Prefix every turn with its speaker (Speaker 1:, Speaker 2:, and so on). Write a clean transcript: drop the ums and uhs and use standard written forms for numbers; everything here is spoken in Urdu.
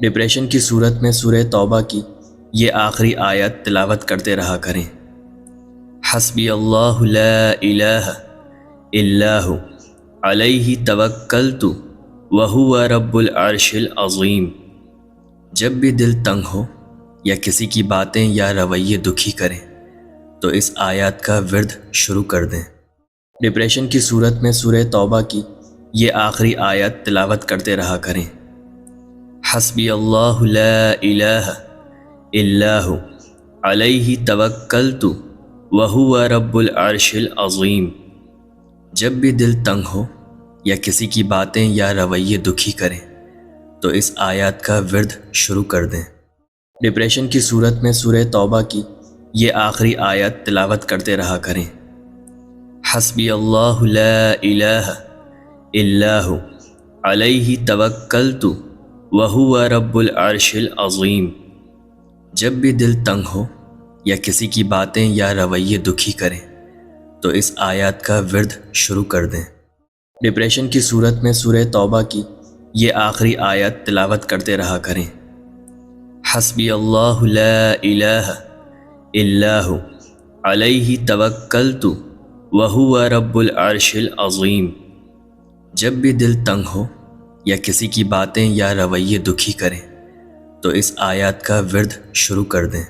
Speaker 1: ڈپریشن کی صورت میں سورہ توبہ کی یہ آخری آیت تلاوت کرتے رہا کریں۔ حسبی اللہ لا الہ الا ہو علیہ توکلت وہو رب العرش العظیم۔ جب بھی دل تنگ ہو یا کسی کی باتیں یا رویے دکھی کریں تو اس آیات کا ورد شروع کر دیں۔ ڈپریشن کی صورت میں سورہ توبہ کی یہ آخری آیت تلاوت کرتے رہا کریں۔ حسبی اللہ لا الہ الا ہو علیہ توکلت وہو رب العرش العظیم۔ جب بھی دل تنگ ہو یا کسی کی باتیں یا رویے دکھی کریں تو اس آیات کا ورد شروع کر دیں۔ ڈپریشن کی صورت میں سورہ توبہ کی یہ آخری آیت تلاوت کرتے رہا کریں۔ حسبی اللہ لا الہ الا ہو علیہ توکلت وہو رب العرش العظیم۔ جب بھی دل تنگ ہو یا کسی کی باتیں یا رویے دکھی کریں تو اس آیات کا ورد شروع کر دیں۔ ڈپریشن کی صورت میں سورہ توبہ کی یہ آخری آیت تلاوت کرتے رہا کریں۔ حسبی اللہ لا الہ الا ہو علیہ توکلت وہو رب العرش العظیم۔ جب بھی دل تنگ ہو یا کسی کی باتیں یا رویے دکھی کریں تو اس آیات کا ورد شروع کر دیں۔